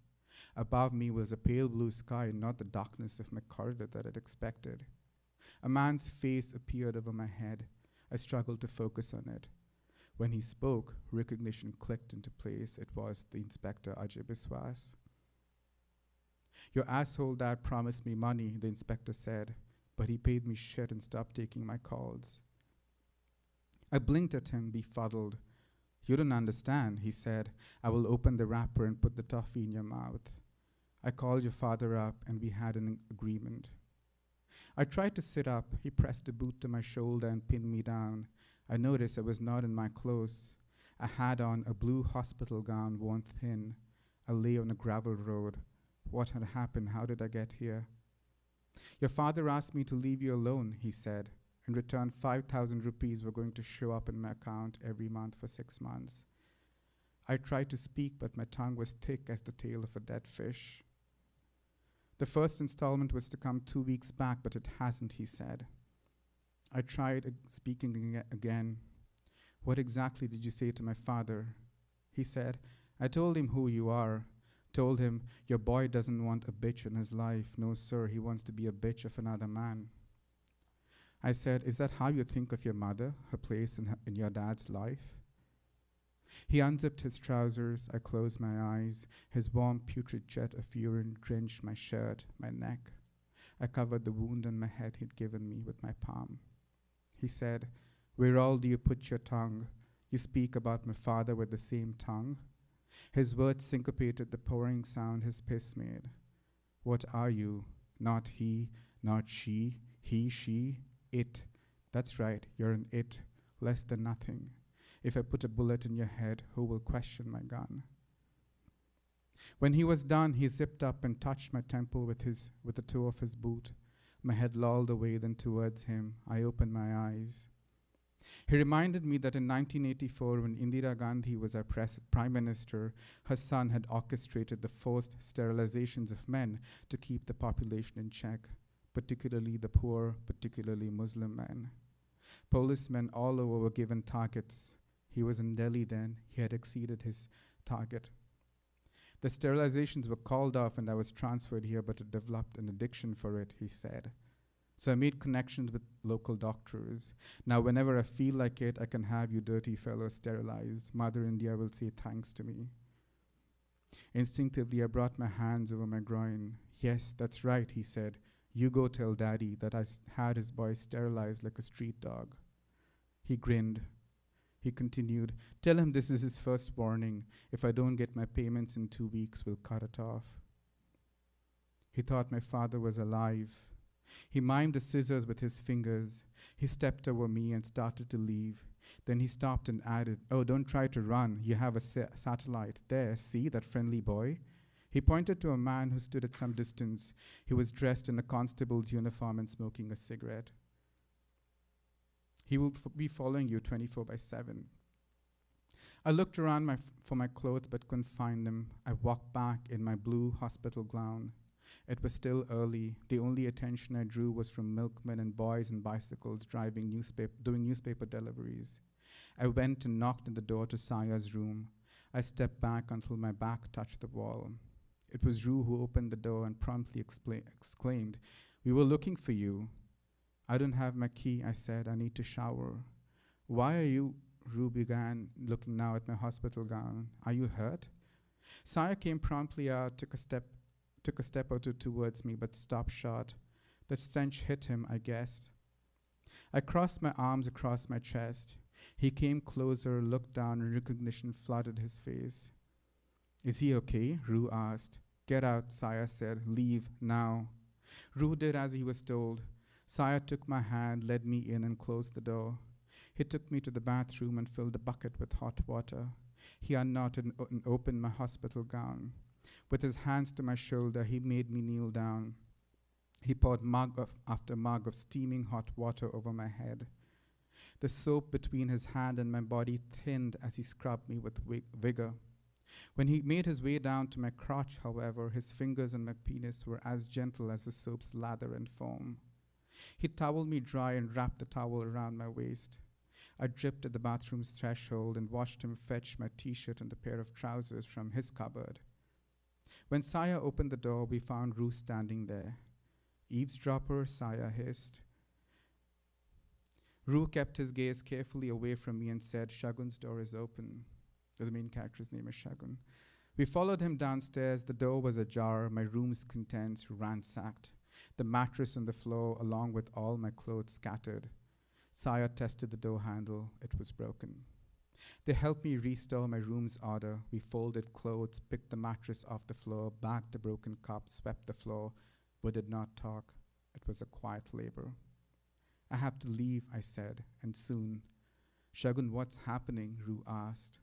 Above me was a pale blue sky, not the darkness of my corridor that I'd expected. A man's face appeared over my head. I struggled to focus on it. When he spoke, recognition clicked into place. It was the Inspector Ajay Biswas. Your asshole dad promised me money, the inspector said, but he paid me shit and stopped taking my calls. I blinked at him, befuddled. You don't understand, he said. I will open the wrapper and put the toffee in your mouth. I called your father up and we had an agreement. I tried to sit up. He pressed a boot to my shoulder and pinned me down. I noticed I was not in my clothes. I had on a blue hospital gown worn thin. I lay on a gravel road. What had happened? How did I get here? Your father asked me to leave you alone, he said. In return, 5,000 rupees were going to show up in my account every month for 6 months. I tried to speak, but my tongue was thick as the tail of a dead fish. The first installment was to come 2 weeks back, but it hasn't, he said. I tried speaking again. What exactly did you say to my father? He said, I told him who you are. Told him, your boy doesn't want a bitch in his life. No, sir, he wants to be a bitch of another man. I said, is that how you think of your mother, her place in your dad's life? He unzipped his trousers. I closed my eyes. His warm, putrid jet of urine drenched my shirt, my neck. I covered the wound on my head he'd given me with my palm. He said, where all do you put your tongue? You speak about my father with the same tongue? His words syncopated the pouring sound his piss made. What are you? Not he, not she, he, she, it. That's right, you're an it, less than nothing. If I put a bullet in your head, who will question my gun? When he was done, he zipped up and touched my temple with the toe of his boot. My head lolled away then towards him. I opened my eyes. He reminded me that in 1984, when Indira Gandhi was our prime minister, her son had orchestrated the forced sterilizations of men to keep the population in check, particularly the poor, particularly Muslim men. Policemen all over were given targets. He was in Delhi then. He had exceeded his target. The sterilizations were called off and I was transferred here, but I developed an addiction for it, he said. So I made connections with local doctors. Now whenever I feel like it, I can have you dirty fellows sterilized. Mother India will say thanks to me. Instinctively, I brought my hands over my groin. Yes, that's right, he said. You go tell Daddy that I had his boy sterilized like a street dog. He grinned. He continued, tell him this is his first warning. If I don't get my payments in 2 weeks, we'll cut it off. He thought my father was alive. He mimed the scissors with his fingers. He stepped over me and started to leave. Then he stopped and added, oh, don't try to run. You have a satellite. There, see that friendly boy? He pointed to a man who stood at some distance. He was dressed in a constable's uniform and smoking a cigarette. He will be following you 24/7. I looked around for my clothes but couldn't find them. I walked back in my blue hospital gown. It was still early. The only attention I drew was from milkmen and boys on bicycles doing newspaper deliveries. I went and knocked on the door to Saya's room. I stepped back until my back touched the wall. It was Rue who opened the door and promptly exclaimed, we were looking for you. I don't have my key, I said. I need to shower. Why are you? Rue began, looking now at my hospital gown. Are you hurt? Saya came promptly out, took a step or two towards me, but stopped short. The stench hit him, I guessed. I crossed my arms across my chest. He came closer, looked down, and recognition flooded his face. Is he okay? Rue asked. Get out, Saya said. Leave, now. Rue did as he was told. Saya took my hand, led me in, and closed the door. He took me to the bathroom and filled a bucket with hot water. He unknotted and opened my hospital gown. With his hands to my shoulder, he made me kneel down. He poured mug after mug of steaming hot water over my head. The soap between his hand and my body thinned as he scrubbed me with vigor. When he made his way down to my crotch, however, his fingers and my penis were as gentle as the soap's lather and foam. He toweled me dry and wrapped the towel around my waist. I dripped at the bathroom's threshold and watched him fetch my t-shirt and a pair of trousers from his cupboard. When Saya opened the door, we found Rue standing there. Eavesdropper, Saya hissed. Rue kept his gaze carefully away from me and said, Shagun's door is open. The main character's name is Shagun. We followed him downstairs. The door was ajar, my room's contents ransacked. The mattress on the floor, along with all my clothes scattered. Saya tested the door handle. It was broken. They helped me restore my room's order. We folded clothes, picked the mattress off the floor, bagged the broken cup, swept the floor, but did not talk. It was a quiet labor. I have to leave, I said, and soon. Shagun, what's happening? Rue asked.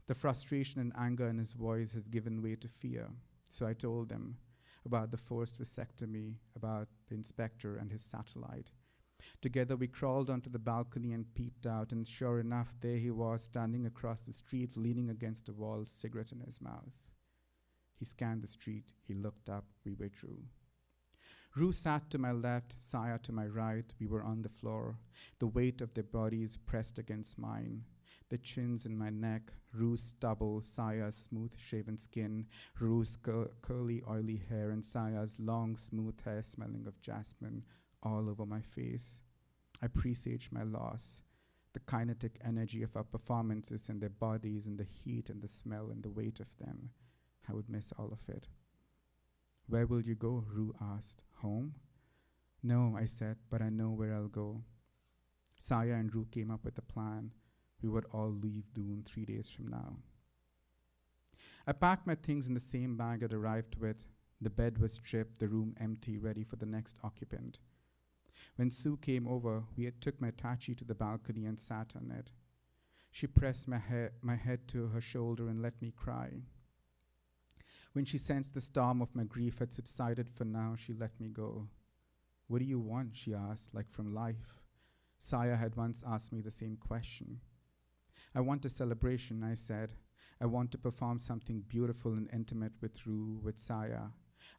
The frustration and anger in his voice had given way to fear, so I told them about the forced vasectomy, about the inspector and his satellite. Together we crawled onto the balcony and peeped out, and sure enough, there he was, standing across the street, leaning against a wall, cigarette in his mouth. He scanned the street. He looked up. We withdrew. Rue sat to my left, Saya to my right. We were on the floor, the weight of their bodies pressed against mine. The chins in my neck, Rue's stubble, Saya's smooth-shaven skin, Rue's curly, oily hair, and Saya's long, smooth hair smelling of jasmine all over my face. I presaged my loss, the kinetic energy of our performances and their bodies and the heat and the smell and the weight of them. I would miss all of it. Where will you go? Rue asked. Home? No, I said, but I know where I'll go. Saya and Rue came up with a plan. We would all leave Doon 3 days from now. I packed my things in the same bag I'd arrived with. The bed was stripped, the room empty, ready for the next occupant. When Sue came over, we took my tachi to the balcony and sat on it. She pressed my head to her shoulder and let me cry. When she sensed the storm of my grief had subsided for now, she let me go. What do you want? She asked, like from life. Saya had once asked me the same question. I want a celebration, I said. I want to perform something beautiful and intimate with Ru, with Saya.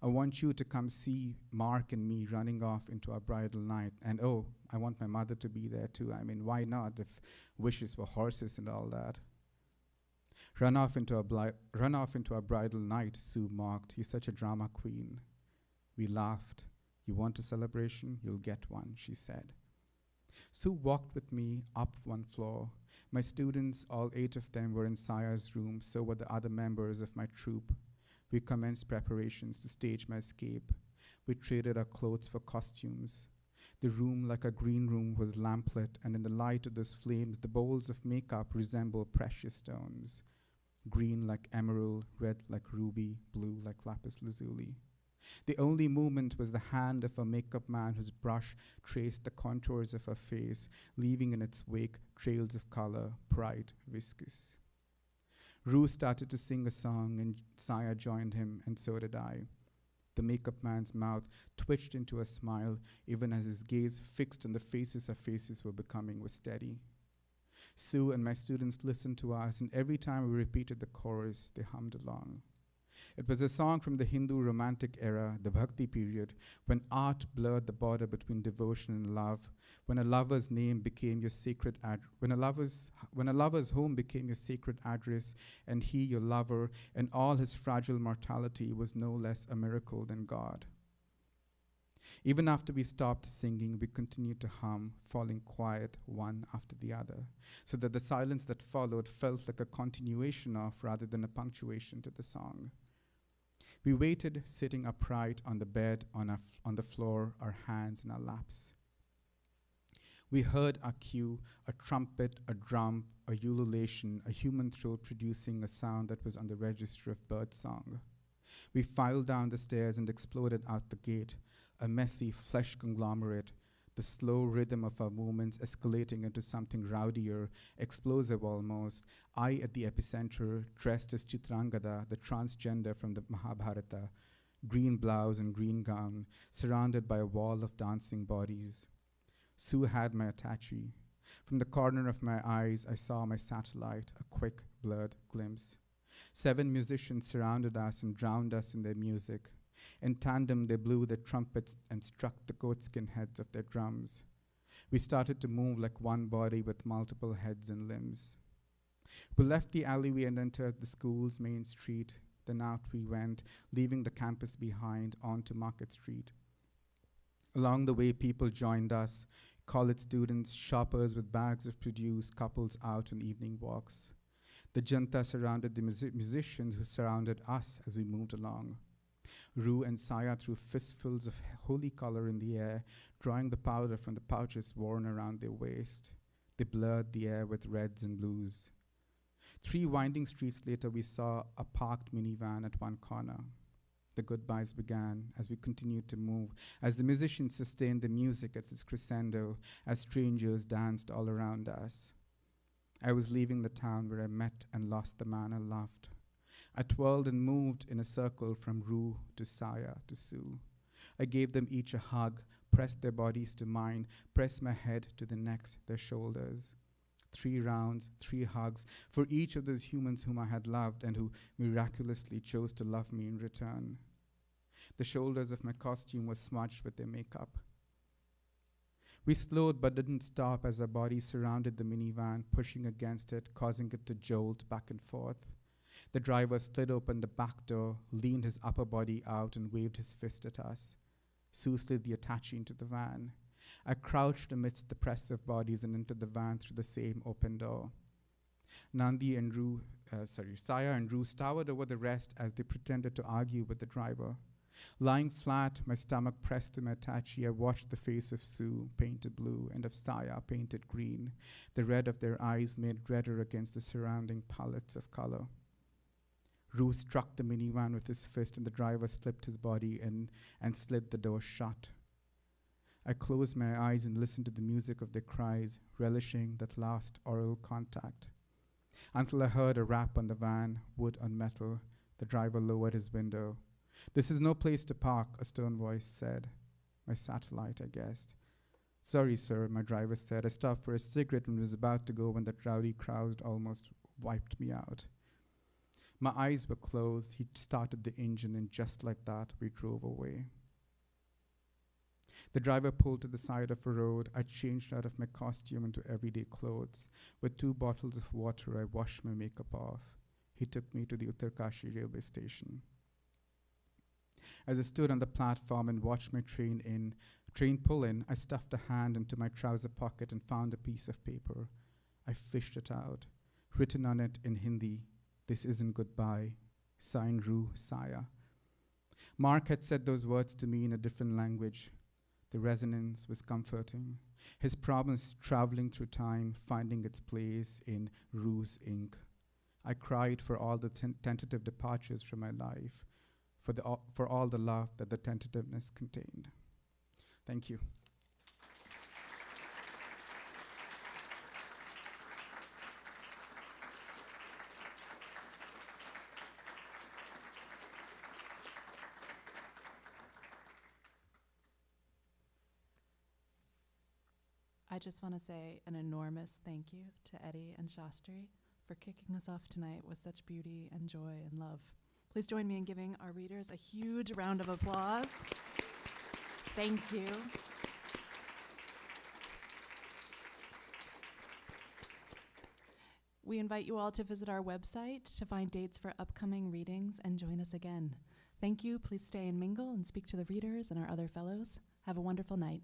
I want you to come see Mark and me running off into our bridal night. And oh, I want my mother to be there too. I mean, why not if wishes were horses and all that? Run off into our bridal night, Sue mocked. You're such a drama queen. We laughed. You want a celebration? You'll get one, she said. Sue walked with me up one floor. My students, all 8 of them, were in Saya's room, so were the other members of my troupe. We commenced preparations to stage my escape. We traded our clothes for costumes. The room, like a green room, was lamplit, and in the light of those flames, the bowls of makeup resembled precious stones. Green like emerald, red like ruby, blue like lapis lazuli. The only movement was the hand of a makeup man whose brush traced the contours of her face, leaving in its wake trails of color, bright, viscous. Ru started to sing a song, and Saya joined him, and so did I. The makeup man's mouth twitched into a smile, even as his gaze, fixed on the faces our faces were becoming, was steady. Sue and my students listened to us, and every time we repeated the chorus, they hummed along. It was a song from the Hindu Romantic era, the Bhakti period, when art blurred the border between devotion and love, when a lover's name became your sacred when a lover's home became your sacred address, and he, your lover, and all his fragile mortality was no less a miracle than God. Even after we stopped singing, we continued to hum, falling quiet one after the other, so that the silence that followed felt like a continuation of rather than a punctuation to the song. We waited, sitting upright on the bed, on the floor, our hands in our laps. We heard our cue, a trumpet, a drum, a ululation, a human throat producing a sound that was on the register of birdsong. We filed down the stairs and exploded out the gate, a messy flesh conglomerate, the slow rhythm of our movements escalating into something rowdier, explosive almost, I at the epicenter, dressed as Chitrangada, the transgender from the Mahabharata, green blouse and green gown, surrounded by a wall of dancing bodies. Sue had my attache. From the corner of my eyes, I saw my satellite, a quick, blurred glimpse. 7 musicians surrounded us and drowned us in their music. In tandem, they blew their trumpets and struck the goatskin heads of their drums. We started to move like one body with multiple heads and limbs. We left the alleyway and entered the school's main street. Then out we went, leaving the campus behind onto Market Street. Along the way, people joined us, college students, shoppers with bags of produce, couples out on evening walks. The janta surrounded the musicians who surrounded us as we moved along. Ru and Saya threw fistfuls of holy color in the air, drawing the powder from the pouches worn around their waist. They blurred the air with reds and blues. 3 winding streets later, we saw a parked minivan at one corner. The goodbyes began as we continued to move, as the musicians sustained the music at its crescendo, as strangers danced all around us. I was leaving the town where I met and lost the man I loved. I twirled and moved in a circle from Ru to Saya to Sue. I gave them each a hug, pressed their bodies to mine, pressed my head to their necks, their shoulders. 3 rounds, 3 hugs for each of those humans whom I had loved and who miraculously chose to love me in return. The shoulders of my costume were smudged with their makeup. We slowed but didn't stop as our bodies surrounded the minivan, pushing against it, causing it to jolt back and forth. The driver slid open the back door, leaned his upper body out, and waved his fist at us. Sue slid the attache into the van. I crouched amidst the press of bodies and entered the van through the same open door. Saya and Ru towered over the rest as they pretended to argue with the driver. Lying flat, my stomach pressed to my attache, I watched the face of Sue, painted blue, and of Saya, painted green, the red of their eyes made redder against the surrounding palettes of color. Ru struck the minivan with his fist, and the driver slipped his body in and slid the door shut. I closed my eyes and listened to the music of their cries, relishing that last oral contact, until I heard a rap on the van, wood on metal. The driver lowered his window. "This is no place to park," a stern voice said. My satellite, I guessed. "Sorry, sir," my driver said. I stopped for a cigarette and was about to go when that rowdy crowd almost wiped me out. My eyes were closed. He started the engine, and just like that, we drove away. The driver pulled to the side of a road. I changed out of my costume into everyday clothes. With 2 bottles of water, I washed my makeup off. He took me to the Uttarkashi railway station. As I stood on the platform and watched my train pull in, I stuffed a hand into my trouser pocket and found a piece of paper. I fished it out. Written on it in Hindi, "This isn't goodbye. Signed Roo Saya." Mark had said those words to me in a different language. The resonance was comforting. His problems traveling through time, finding its place in Roo's ink. I cried for all the tentative departures from my life, for all the love that the tentativeness contained. Thank you. I just want to say an enormous thank you to Eddie and Shastri for kicking us off tonight with such beauty and joy and love. Please join me in giving our readers a huge round of applause. Thank you. We invite you all to visit our website to find dates for upcoming readings and join us again. Thank you. Please stay and mingle and speak to the readers and our other fellows. Have a wonderful night.